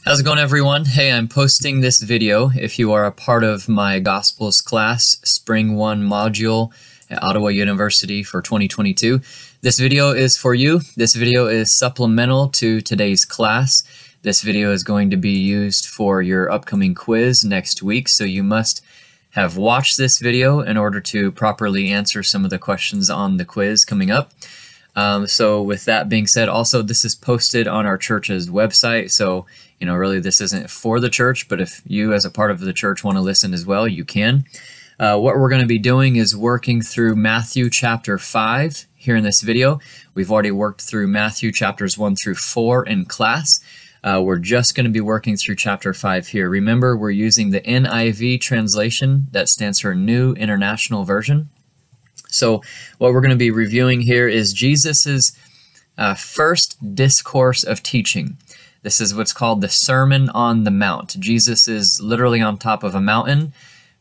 How's it going, everyone? Hey, I'm posting this video if you are a part of my Gospels class, Spring 1 module at Ottawa University for 2022. This video is for you. This video is supplemental to today's class. This video is going to be used for your upcoming quiz next week, so you must have watched this video in order to properly answer some of the questions on the quiz coming up. So with that being said, also this is posted on our church's website, so really this isn't for the church, but if you as a part of the church want to listen as well, you can. What we're going to be doing is working through Matthew chapter 5 here in this video. We've already worked through Matthew chapters 1 through 4 in class. We're just going to be working through chapter 5 here. Remember, we're using the NIV translation, that stands for New International Version. So what we're going to be reviewing here is Jesus's first discourse of teaching. This is what's called the Sermon on the Mount. Jesus is literally on top of a mountain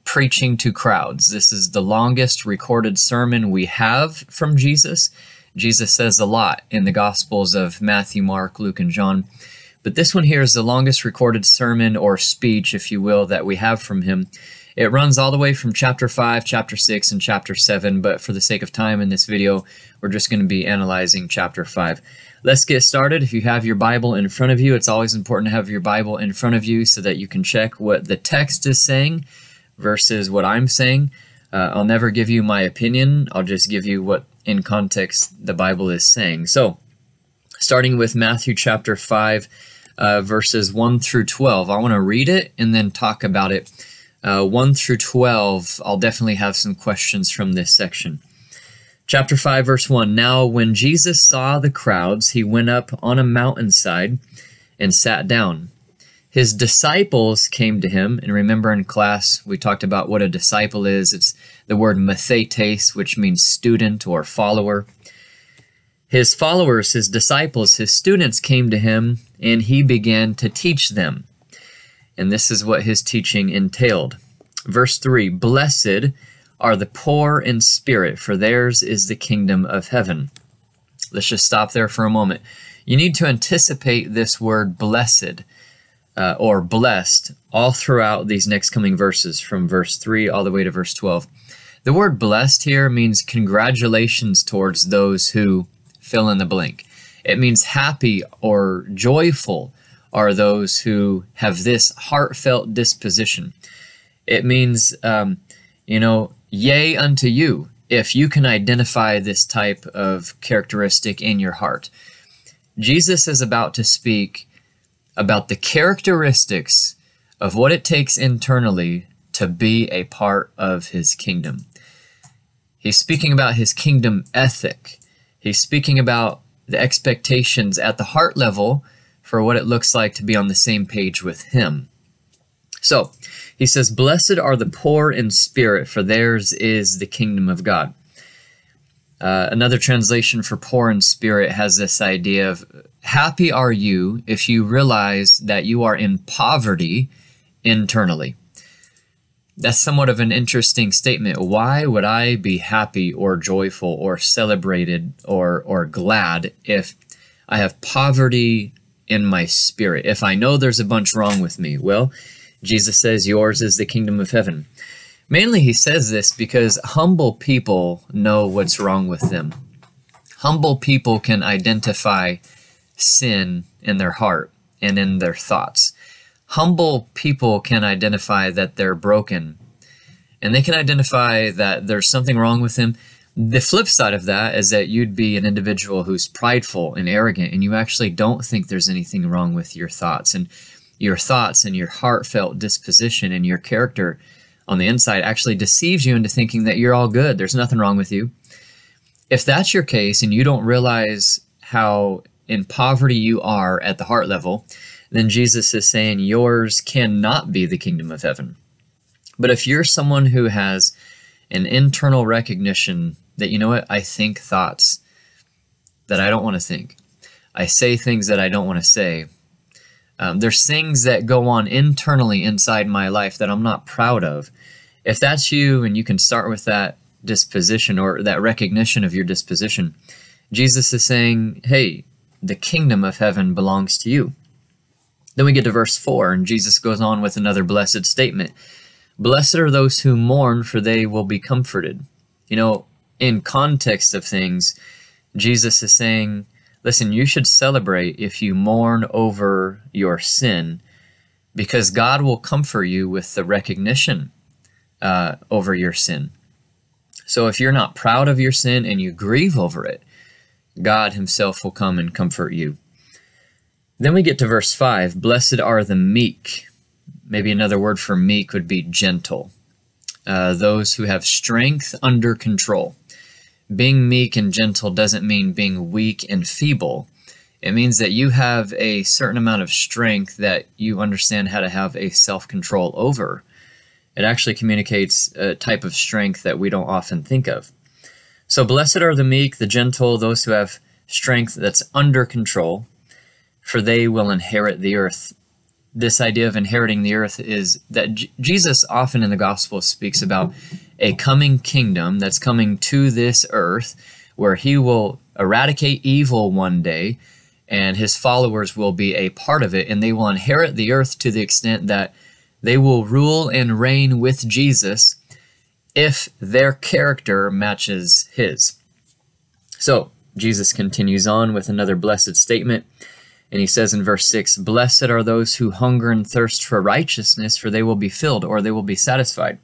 preaching to crowds. This is the longest recorded sermon we have from Jesus. Jesus says a lot in the Gospels of Matthew, Mark, Luke, and John. But this one here is the longest recorded sermon or speech, if you will, that we have from him. It runs all the way from chapter 5, chapter 6, and chapter 7, but for the sake of time in this video, we're just going to be analyzing chapter 5. Let's get started. If you have your Bible in front of you, it's always important to have your Bible in front of you so that you can check what the text is saying versus what I'm saying. I'll never give you my opinion. I'll just give you what in context the Bible is saying. So, starting with Matthew chapter 5, verses 1 through 12. I want to read it and then talk about it. 1 through 12, I'll definitely have some questions from this section. Chapter 5, verse 1, Now when Jesus saw the crowds, he went up on a mountainside and sat down. His disciples came to him, and remember in class we talked about what a disciple is. It's the word mathetes, which means student or follower. His followers, his disciples, his students came to him, and he began to teach them. And this is what his teaching entailed. Verse 3, Blessed are the poor in spirit, for theirs is the kingdom of heaven. Let's just stop there for a moment. You need to anticipate this word blessed or blessed all throughout these next coming verses from verse 3 all the way to verse 12. The word blessed here means congratulations towards those who fill in the blank. It means happy or joyful are those who have this heartfelt disposition. It means, yay unto you, if you can identify this type of characteristic in your heart. Jesus is about to speak about the characteristics of what it takes internally to be a part of his kingdom. He's speaking about his kingdom ethic. He's speaking about the expectations at the heart level for what it looks like to be on the same page with him. So, he says, Blessed are the poor in spirit, for theirs is the kingdom of God. Another translation for poor in spirit has this idea of, happy are you if you realize that you are in poverty internally. That's somewhat of an interesting statement. Why would I be happy or joyful or celebrated or glad if I have poverty in my spirit? If I know there's a bunch wrong with me? Well, Jesus says yours is the kingdom of heaven. Mainly he says this because humble people know what's wrong with them. Humble people can identify sin in their heart and in their thoughts. Humble people can identify that they're broken, and they can identify that there's something wrong with them. The flip side of that is that you'd be an individual who's prideful and arrogant, and you actually don't think there's anything wrong with your thoughts. And your thoughts and your heartfelt disposition and your character on the inside actually deceives you into thinking that you're all good. There's nothing wrong with you. If that's your case and you don't realize how in poverty you are at the heart level, then Jesus is saying yours cannot be the kingdom of heaven. But if you're someone who has an internal recognition that, you know what, I think thoughts that I don't want to think. I say things that I don't want to say. There's things that go on internally inside my life that I'm not proud of. If that's you and you can start with that disposition or that recognition of your disposition, Jesus is saying, hey, the kingdom of heaven belongs to you. Then we get to verse 4, and Jesus goes on with another blessed statement. Blessed are those who mourn, for they will be comforted. You know, in context of things, Jesus is saying, listen, you should celebrate if you mourn over your sin, because God will comfort you with the recognition over your sin. So if you're not proud of your sin and you grieve over it, God himself will come and comfort you. Then we get to verse 5. Blessed are the meek. Maybe another word for meek would be gentle. Those who have strength under control. Being meek and gentle doesn't mean being weak and feeble. It means that you have a certain amount of strength that you understand how to have a self-control over. It actually communicates a type of strength that we don't often think of. So blessed are the meek, the gentle, those who have strength that's under control, for they will inherit the earth. This idea of inheriting the earth is that Jesus often in the gospel speaks about a coming kingdom that's coming to this earth, where he will eradicate evil one day, and his followers will be a part of it, and they will inherit the earth to the extent that they will rule and reign with Jesus if their character matches his. So Jesus continues on with another blessed statement, and he says in verse 6, Blessed are those who hunger and thirst for righteousness, for they will be filled, or they will be satisfied.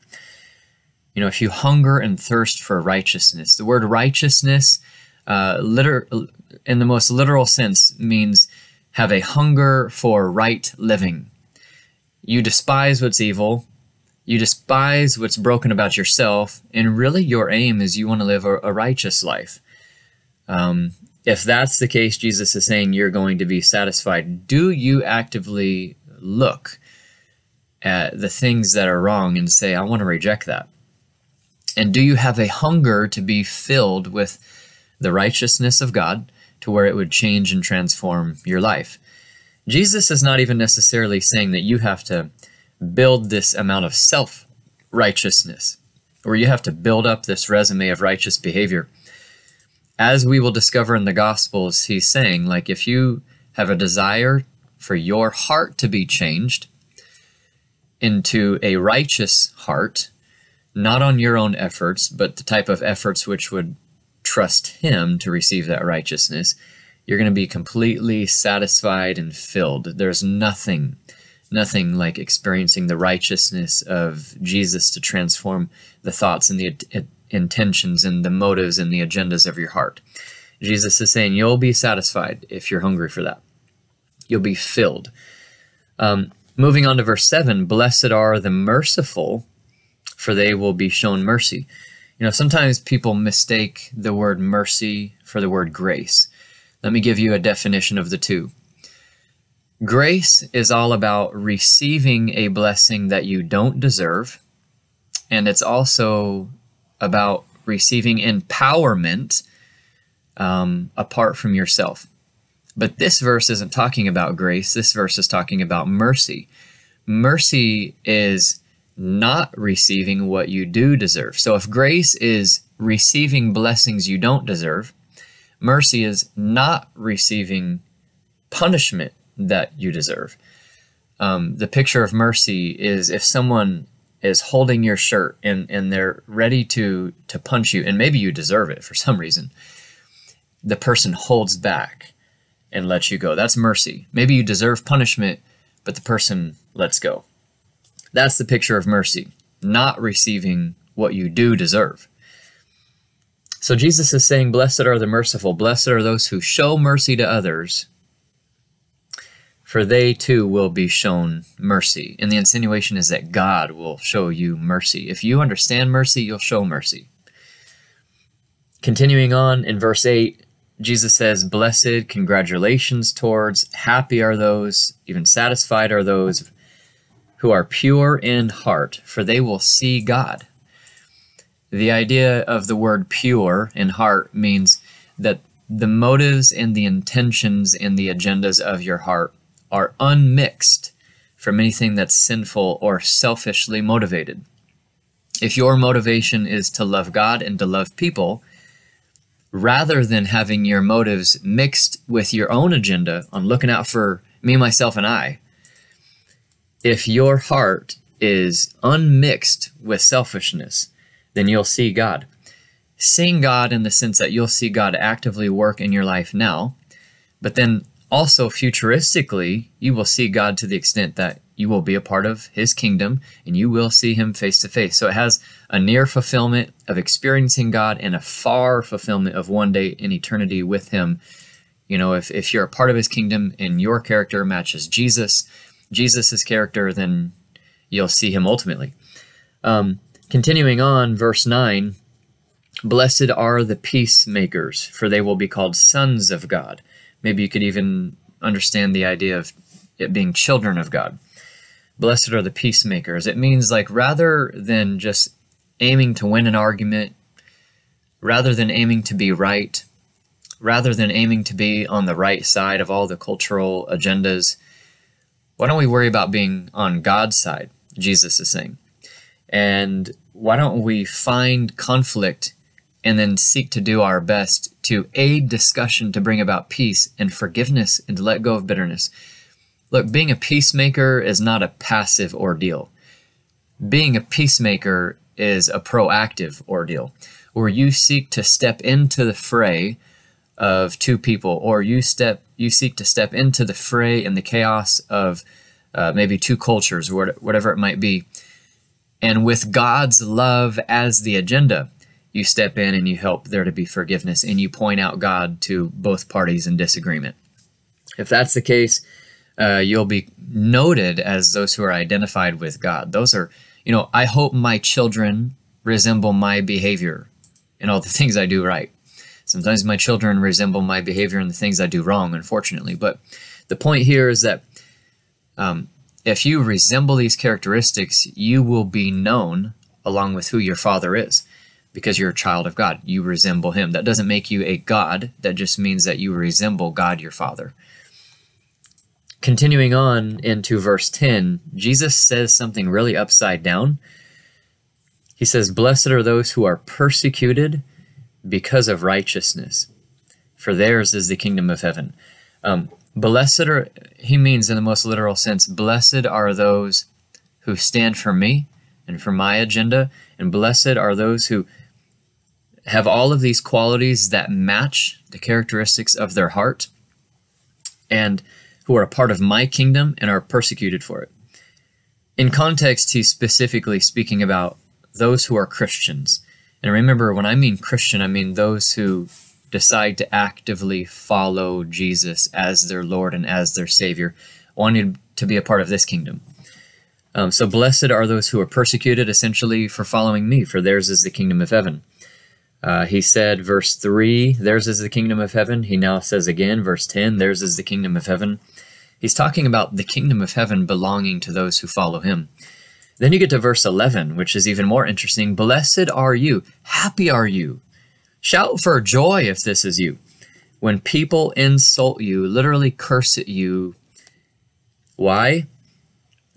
You know, if you hunger and thirst for righteousness, the word righteousness, in the most literal sense, means have a hunger for right living. You despise what's evil, you despise what's broken about yourself, and really your aim is you want to live a righteous life. If that's the case, Jesus is saying you're going to be satisfied. Do you actively look at the things that are wrong and say, I want to reject that? And do you have a hunger to be filled with the righteousness of God to where it would change and transform your life? Jesus is not even necessarily saying that you have to build this amount of self-righteousness, or you have to build up this resume of righteous behavior. As we will discover in the Gospels, he's saying, like, if you have a desire for your heart to be changed into a righteous heart, not on your own efforts, but the type of efforts which would trust him to receive that righteousness, you're going to be completely satisfied and filled. There's nothing like experiencing the righteousness of Jesus to transform the thoughts and the intentions and the motives and the agendas of your heart. Jesus is saying you'll be satisfied if you're hungry for that. You'll be filled. Moving on to verse 7, Blessed are the merciful, for they will be shown mercy. You know, sometimes people mistake the word mercy for the word grace. Let me give you a definition of the two. Grace is all about receiving a blessing that you don't deserve, and it's also about receiving empowerment apart from yourself. But this verse isn't talking about grace. This verse is talking about mercy. Mercy is not receiving what you do deserve. So if grace is receiving blessings you don't deserve, mercy is not receiving punishment that you deserve. The picture of mercy is if someone is holding your shirt and they're ready to punch you, and maybe you deserve it for some reason, the person holds back and lets you go. That's mercy. Maybe you deserve punishment, but the person lets go. That's the picture of mercy, not receiving what you do deserve. So Jesus is saying, Blessed are the merciful, blessed are those who show mercy to others, for they too will be shown mercy. And the insinuation is that God will show you mercy. If you understand mercy, you'll show mercy. Continuing on in verse 8, Jesus says, Blessed, congratulations towards, happy are those, even satisfied are those who are pure in heart, for they will see God. The idea of the word pure in heart means that the motives and the intentions and the agendas of your heart are unmixed from anything that's sinful or selfishly motivated. If your motivation is to love God and to love people, rather than having your motives mixed with your own agenda on looking out for me, myself, and I, if your heart is unmixed with selfishness, then you'll see God. Seeing God in the sense that you'll see God actively work in your life now, but then also futuristically, you will see God to the extent that you will be a part of his kingdom and you will see him face to face. So it has a near fulfillment of experiencing God and a far fulfillment of one day in eternity with him. You know, if you're a part of his kingdom and your character matches Jesus's character, then you'll see him ultimately. Continuing on, verse 9, blessed are the peacemakers, for they will be called sons of God. Maybe you could even understand the idea of it being children of God. Blessed are the peacemakers. It means, like, rather than just aiming to win an argument, rather than aiming to be right, rather than aiming to be on the right side of all the cultural agendas, why don't we worry about being on God's side, Jesus is saying. And why don't we find conflict and then seek to do our best to aid discussion to bring about peace and forgiveness and to let go of bitterness. Look, being a peacemaker is not a passive ordeal. Being a peacemaker is a proactive ordeal, where you seek to step into the fray of two people, or you seek to step into the fray and the chaos of maybe two cultures, or whatever it might be. And with God's love as the agenda, you step in and you help there to be forgiveness, and you point out God to both parties in disagreement. If that's the case, you'll be noted as those who are identified with God. Those are, you know, I hope my children resemble my behavior in all the things I do right. Sometimes my children resemble my behavior in the things I do wrong, unfortunately. But the point here is that if you resemble these characteristics, you will be known along with who your father is, because you're a child of God. You resemble him. That doesn't make you a God. That just means that you resemble God, your father. Continuing on into verse 10, Jesus says something really upside down. He says, blessed are those who are persecuted because of righteousness, for theirs is the kingdom of heaven. Blessed are, he means in the most literal sense, blessed are those who stand for me and for my agenda, and blessed are those who have all of these qualities that match the characteristics of their heart, and who are a part of my kingdom and are persecuted for it. In context, he's specifically speaking about those who are Christians. And remember, when I mean Christian, I mean those who decide to actively follow Jesus as their Lord and as their Savior, wanting to be a part of this kingdom. So blessed are those who are persecuted, essentially, for following me, for theirs is the kingdom of heaven. He said, verse 3, theirs is the kingdom of heaven. He now says again, verse 10, theirs is the kingdom of heaven. He's talking about the kingdom of heaven belonging to those who follow him. Then you get to verse 11, which is even more interesting. Blessed are you, happy are you. Shout for joy if this is you. When people insult you, literally curse at you. Why?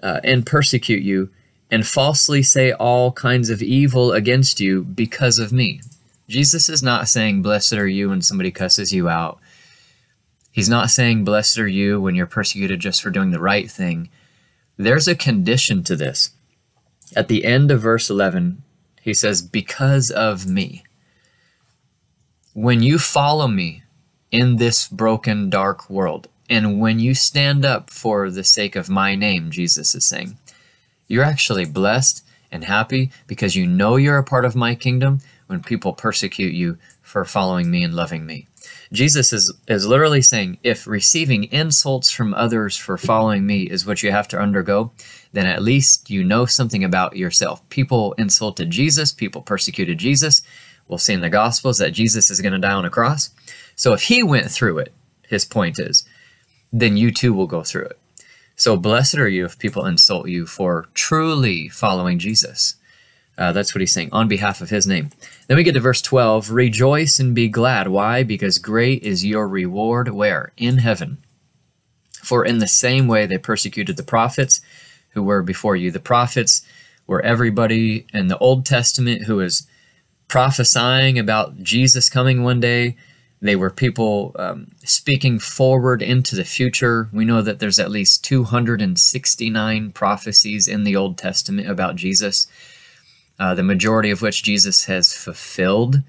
And persecute you, and falsely say all kinds of evil against you because of me. Jesus is not saying, blessed are you when somebody cusses you out. He's not saying, blessed are you when you're persecuted just for doing the right thing. There's a condition to this. At the end of verse 11, he says, because of me. When you follow me in this broken, dark world, and when you stand up for the sake of my name, Jesus is saying, you're actually blessed and happy because you know you're a part of my kingdom when people persecute you for following me and loving me. Jesus is literally saying, if receiving insults from others for following me is what you have to undergo, then at least you know something about yourself. People insulted Jesus, people persecuted Jesus. We'll see in the Gospels that Jesus is going to die on a cross. So if he went through it, his point is, then you too will go through it. So blessed are you if people insult you for truly following Jesus. That's what he's saying, on behalf of his name. Then we get to verse 12. Rejoice and be glad. Why? Because great is your reward. Where? In heaven. For in the same way they persecuted the prophets who were before you. The prophets were everybody in the Old Testament who was prophesying about Jesus coming one day. They were people speaking forward into the future. We know that there's at least 269 prophecies in the Old Testament about Jesus, the majority of which Jesus has fulfilled.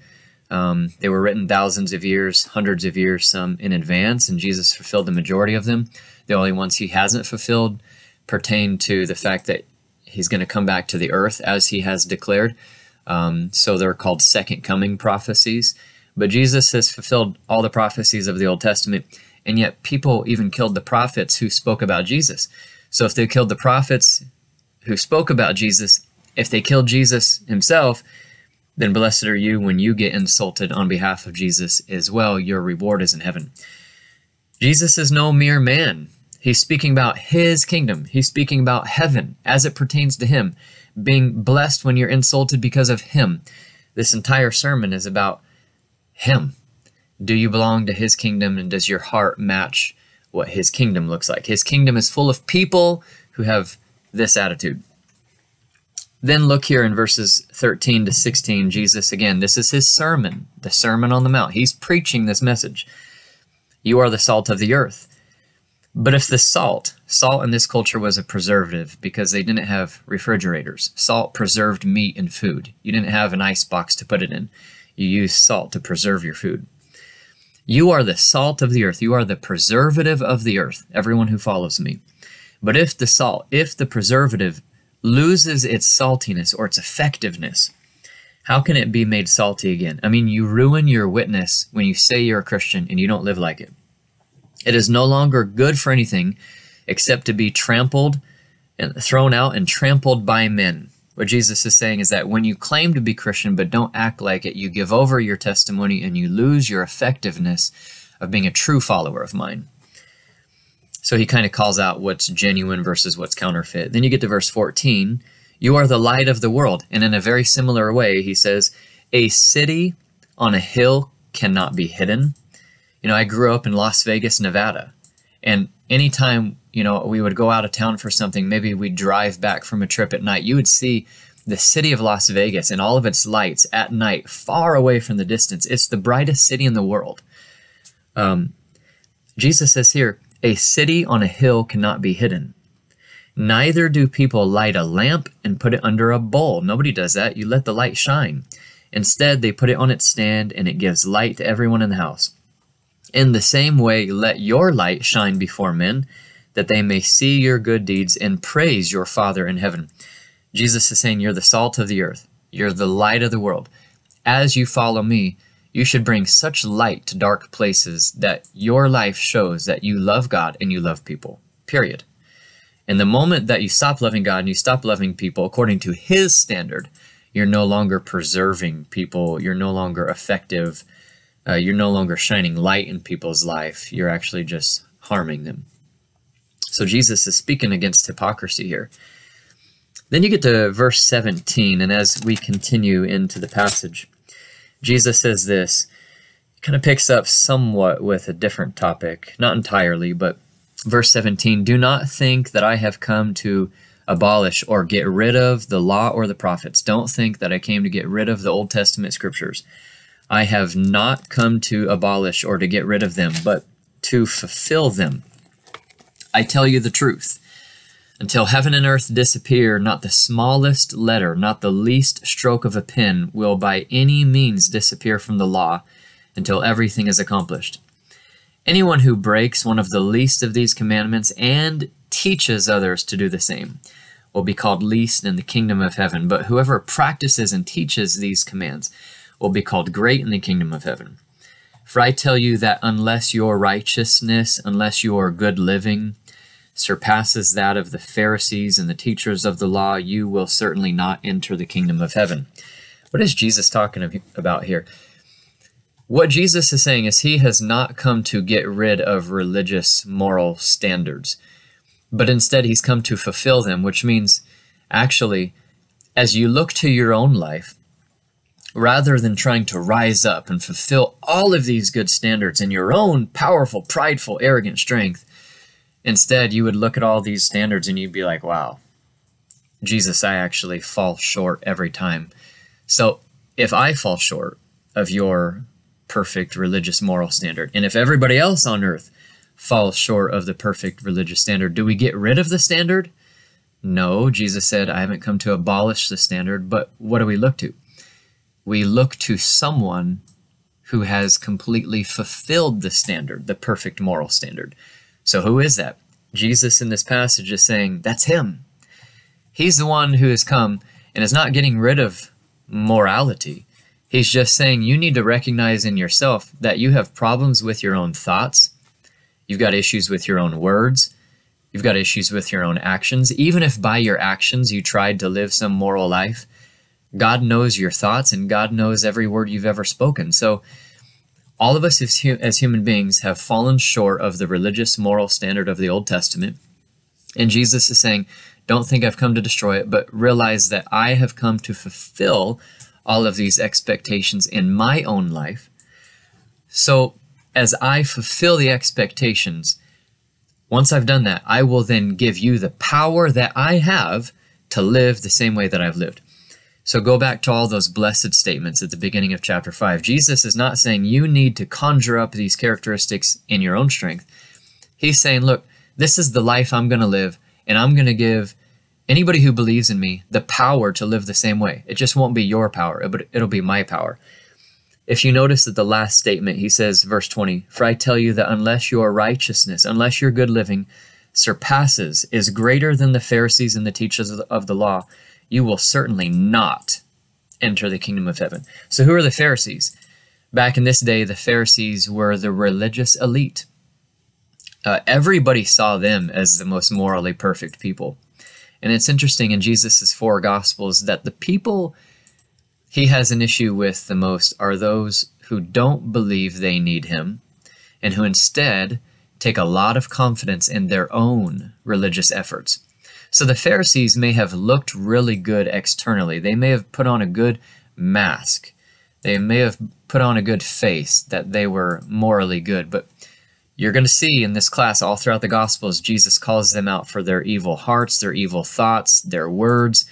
They were written thousands of years, hundreds of years, some in advance, and Jesus fulfilled the majority of them. The only ones he hasn't fulfilled pertain to the fact that he's going to come back to the earth as he has declared. So they're called second coming prophecies. But Jesus has fulfilled all the prophecies of the Old Testament, and yet people even killed the prophets who spoke about Jesus. So if they killed the prophets who spoke about Jesus, if they killed Jesus himself, then blessed are you when you get insulted on behalf of Jesus as well. Your reward is in heaven. Jesus is no mere man. He's speaking about his kingdom. He's speaking about heaven as it pertains to him, being blessed when you're insulted because of him. This entire sermon is about him. Do you belong to his kingdom, and does your heart match what his kingdom looks like? His kingdom is full of people who have this attitude. Then look here in verses 13 to 16, Jesus, again, this is his sermon, the Sermon on the Mount. He's preaching this message. You are the salt of the earth. But if the salt in this culture was a preservative because they didn't have refrigerators. Salt preserved meat and food. You didn't have an ice box to put it in. You use salt to preserve your food. You are the salt of the earth. You are the preservative of the earth, everyone who follows me. But if the preservative loses its saltiness or its effectiveness, how can it be made salty again? I mean, you ruin your witness when you say you're a Christian and you don't live like it. It is no longer good for anything except to be trampled and thrown out and trampled by men. What Jesus is saying is that when you claim to be Christian but don't act like it, you give over your testimony and you lose your effectiveness of being a true follower of mine. So he kind of calls out what's genuine versus what's counterfeit. Then you get to verse 14. You are the light of the world. And in a very similar way, he says, a city on a hill cannot be hidden. You know, I grew up in Las Vegas, Nevada. And anytime, you know, we would go out of town for something, maybe we'd drive back from a trip at night, you would see the city of Las Vegas and all of its lights at night, far away from the distance. It's the brightest city in the world. Jesus says here, a city on a hill cannot be hidden. Neither do people light a lamp and put it under a bowl. Nobody does that. You let the light shine. Instead, they put it on its stand and it gives light to everyone in the house. In the same way, let your light shine before men, that they may see your good deeds and praise your Father in heaven. Jesus is saying you're the salt of the earth. You're the light of the world. As you follow me, you should bring such light to dark places that your life shows that you love God and you love people, period. And the moment that you stop loving God and you stop loving people according to his standard, you're no longer preserving people. You're no longer effective. You're no longer shining light in people's life. You're actually just harming them. So Jesus is speaking against hypocrisy here. Then you get to verse 17, and as we continue into the passage, Jesus says this, kind of picks up somewhat with a different topic, not entirely, but verse 17, do not think that I have come to abolish or get rid of the law or the prophets. Don't think that I came to get rid of the Old Testament scriptures. I have not come to abolish or to get rid of them, but to fulfill them. I tell you the truth. Until heaven and earth disappear, not the smallest letter, not the least stroke of a pen will by any means disappear from the law until everything is accomplished. Anyone who breaks one of the least of these commandments and teaches others to do the same will be called least in the kingdom of heaven. But whoever practices and teaches these commands will be called great in the kingdom of heaven. For I tell you that unless your righteousness, unless your good living surpasses that of the Pharisees and the teachers of the law, you will certainly not enter the kingdom of heaven. What is Jesus talking about here? What Jesus is saying is he has not come to get rid of religious moral standards, but instead he's come to fulfill them, which means actually, as you look to your own life, rather than trying to rise up and fulfill all of these good standards in your own powerful, prideful, arrogant strength, instead you would look at all these standards and you'd be like, wow, Jesus, I actually fall short every time. So if I fall short of your perfect religious moral standard. And if everybody else on earth falls short of the perfect religious standard, do we get rid of the standard? No, Jesus said, I haven't come to abolish the standard, but what do we look to? We look to someone who has completely fulfilled the standard, the perfect moral standard. So who is that? Jesus in this passage is saying, that's him. He's the one who has come and is not getting rid of morality. He's just saying you need to recognize in yourself that you have problems with your own thoughts. You've got issues with your own words. You've got issues with your own actions. Even if by your actions you tried to live some moral life, God knows your thoughts and God knows every word you've ever spoken. So all of us as human beings have fallen short of the religious moral standard of the Old Testament. And Jesus is saying, don't think I've come to destroy it, but realize that I have come to fulfill all of these expectations in my own life. So as I fulfill the expectations, once I've done that, I will then give you the power that I have to live the same way that I've lived. So go back to all those blessed statements at the beginning of chapter 5. Jesus is not saying you need to conjure up these characteristics in your own strength. He's saying, look, this is the life I'm going to live, and I'm going to give anybody who believes in me the power to live the same way. It just won't be your power, but it'll be my power. If you notice at the last statement, he says, verse 20, for I tell you that unless your righteousness, unless your good living surpasses, is greater than the Pharisees and the teachers of the law, you will certainly not enter the kingdom of heaven. So who are the Pharisees? Back in this day, the Pharisees were the religious elite. Everybody saw them as the most morally perfect people. And it's interesting in Jesus' 4 Gospels that the people he has an issue with the most are those who don't believe they need him and who instead take a lot of confidence in their own religious efforts. So the Pharisees may have looked really good externally. They may have put on a good mask. They may have put on a good face that they were morally good. But you're going to see in this class all throughout the Gospels, Jesus calls them out for their evil hearts, their evil thoughts, their words.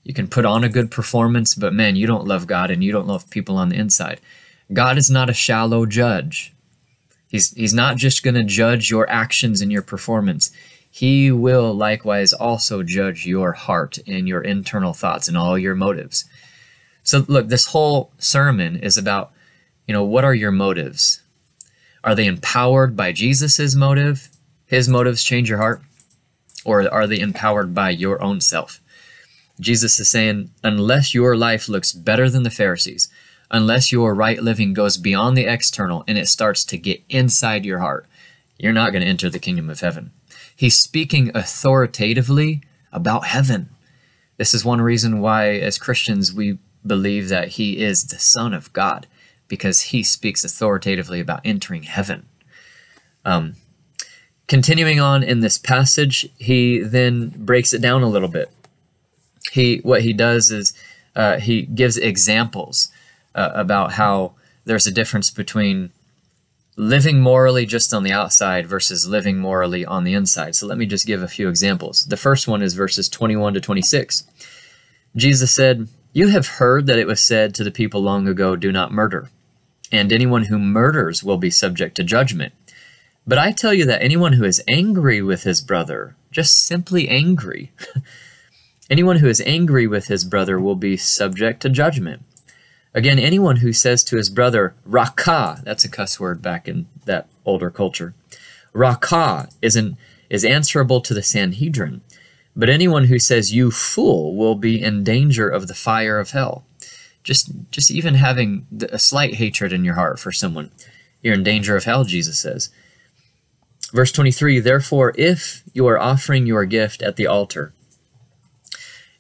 You can put on a good performance, but man, you don't love God and you don't love people on the inside. God is not a shallow judge. He's not just going to judge your actions and your performance. He will likewise also judge your heart and your internal thoughts and all your motives. So look, this whole sermon is about, what are your motives? Are they empowered by Jesus's motive? His motives change your heart? Or are they empowered by your own self? Jesus is saying, unless your life looks better than the Pharisees, unless your right living goes beyond the external and it starts to get inside your heart, you're not going to enter the kingdom of heaven. He's speaking authoritatively about heaven. This is one reason why, as Christians, we believe that he is the Son of God, because he speaks authoritatively about entering heaven. Continuing on in this passage, he then breaks it down a little bit. What he does is he gives examples about how there's a difference between living morally just on the outside versus living morally on the inside. So let me just give a few examples. The first one is verses 21 to 26. Jesus said, you have heard that it was said to the people long ago, do not murder, and anyone who murders will be subject to judgment. But I tell you that anyone who is angry with his brother, just simply angry, anyone who is angry with his brother will be subject to judgment. Again, anyone who says to his brother, Rakah, that's a cuss word back in that older culture, Rakah is answerable to the Sanhedrin. But anyone who says, you fool, will be in danger of the fire of hell. Just even having a slight hatred in your heart for someone, you're in danger of hell, Jesus says. Verse 23, therefore, if you are offering your gift at the altar,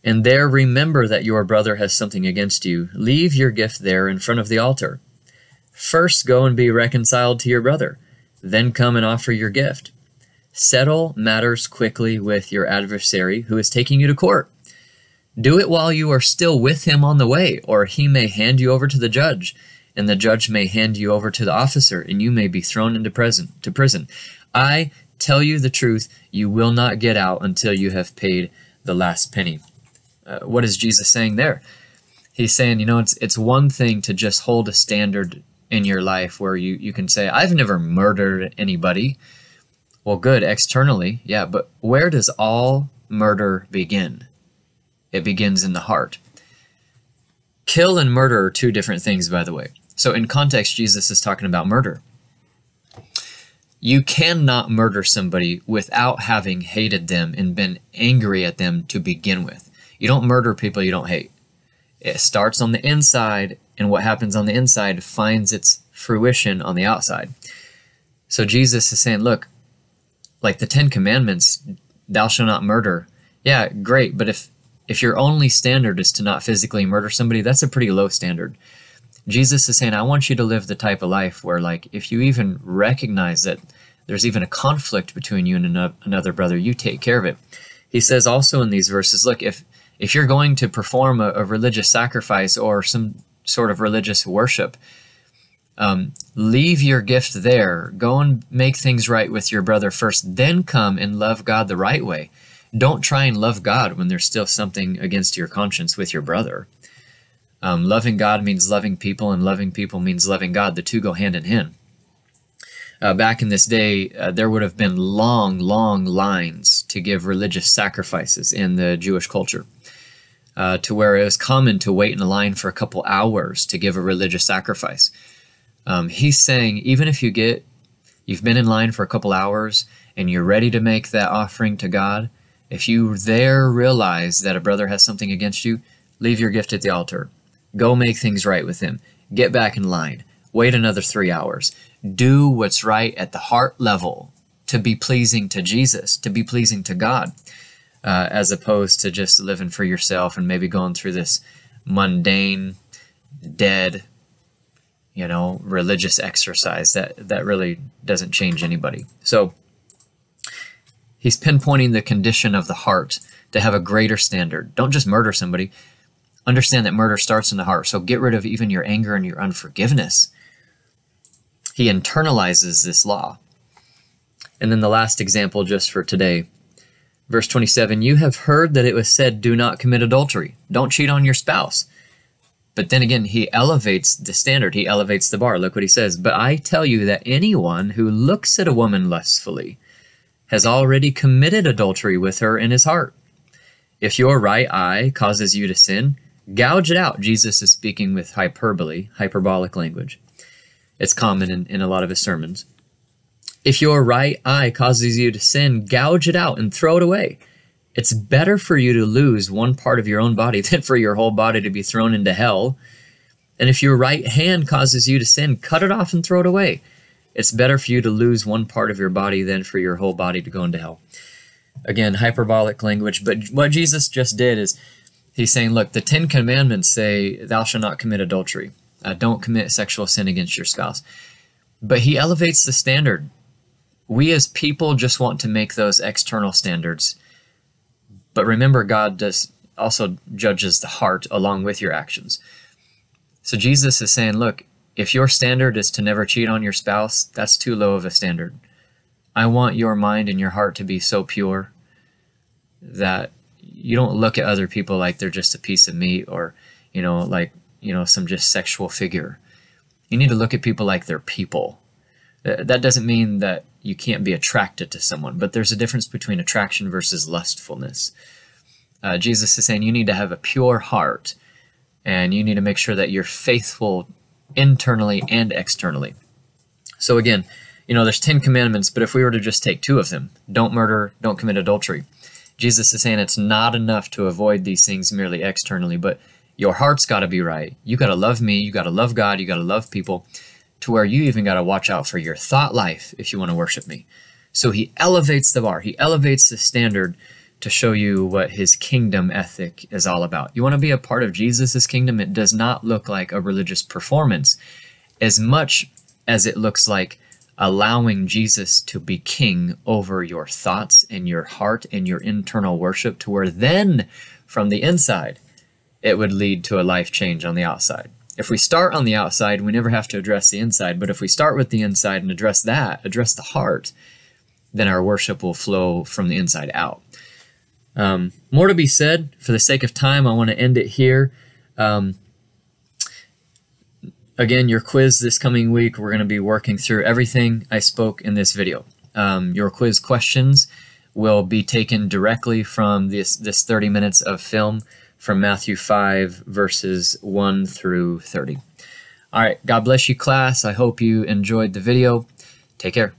and there remember that your brother has something against you, leave your gift there in front of the altar. First go and be reconciled to your brother, then come and offer your gift. Settle matters quickly with your adversary who is taking you to court. Do it while you are still with him on the way, or he may hand you over to the judge, and the judge may hand you over to the officer, and you may be thrown into prison. I tell you the truth, you will not get out until you have paid the last penny. What is Jesus saying there? He's saying, it's one thing to just hold a standard in your life where you can say, I've never murdered anybody. Well, good, externally, yeah, but where does all murder begin? It begins in the heart. Kill and murder are two different things, by the way. So in context, Jesus is talking about murder. You cannot murder somebody without having hated them and been angry at them to begin with. You don't murder people you don't hate. It starts on the inside, and what happens on the inside finds its fruition on the outside. So Jesus is saying, look, like the 10 Commandments, thou shalt not murder. Yeah, great, but if your only standard is to not physically murder somebody, that's a pretty low standard. Jesus is saying, I want you to live the type of life where, like, if you even recognize that there's even a conflict between you and another brother, you take care of it. He says also in these verses, look, if you're going to perform a religious sacrifice or some sort of religious worship, leave your gift there. Go and make things right with your brother first, then come and love God the right way. Don't try and love God when there's still something against your conscience with your brother. Loving God means loving people, and loving people means loving God. The two go hand in hand. Back in this day, there would have been long, long lines to give religious sacrifices in the Jewish culture, to where it was common to wait in a line for a couple hours to give a religious sacrifice. He's saying, even if you've been in line for a couple hours and you're ready to make that offering to God, if you there realize that a brother has something against you, leave your gift at the altar. Go make things right with him. Get back in line. Wait another 3 hours. Do what's right at the heart level to be pleasing to Jesus, to be pleasing to God, as opposed to just living for yourself and maybe going through this mundane, dead, religious exercise that really doesn't change anybody. So he's pinpointing the condition of the heart to have a greater standard. Don't just murder somebody. Understand that murder starts in the heart. So get rid of even your anger and your unforgiveness. He internalizes this law. And then the last example just for today, verse 27, you have heard that it was said, do not commit adultery. Don't cheat on your spouse. But then again, he elevates the standard. He elevates the bar. Look what he says. But I tell you that anyone who looks at a woman lustfully has already committed adultery with her in his heart. If your right eye causes you to sin, gouge it out. Jesus is speaking with hyperbolic language. It's common in a lot of his sermons. If your right eye causes you to sin, gouge it out and throw it away. It's better for you to lose one part of your own body than for your whole body to be thrown into hell. And if your right hand causes you to sin, cut it off and throw it away. It's better for you to lose one part of your body than for your whole body to go into hell. Again, hyperbolic language, but what Jesus just did is he's saying, look, the 10 Commandments say, thou shalt not commit adultery. Don't commit sexual sin against your spouse. But he elevates the standard. We as people just want to make those external standards. But remember, God also judges the heart along with your actions. So Jesus is saying, look, if your standard is to never cheat on your spouse, that's too low of a standard. I want your mind and your heart to be so pure that you don't look at other people like they're just a piece of meat or, some just sexual figure. You need to look at people like they're people. That doesn't mean that you can't be attracted to someone, but there's a difference between attraction versus lustfulness. Jesus is saying you need to have a pure heart, and you need to make sure that you're faithful internally and externally. So again, there's 10 commandments, but if we were to just take 2 of them, don't murder, don't commit adultery, Jesus is saying it's not enough to avoid these things merely externally, but your heart's got to be right. You got to love me, you got to love God, you got to love people, to where you even got to watch out for your thought life if you want to worship me. So he elevates the bar, he elevates the standard to show you what his kingdom ethic is all about. You want to be a part of Jesus's kingdom? It does not look like a religious performance as much as it looks like allowing Jesus to be king over your thoughts and your heart and your internal worship, to where then from the inside, it would lead to a life change on the outside. If we start on the outside, we never have to address the inside. But if we start with the inside and address the heart, then our worship will flow from the inside out. More to be said. For the sake of time, I want to end it here. Again, your quiz this coming week, we're going to be working through everything I spoke in this video. Your quiz questions will be taken directly from this 30 minutes of film from Matthew 5, verses 1 through 30. All right, God bless you, class. I hope you enjoyed the video. Take care.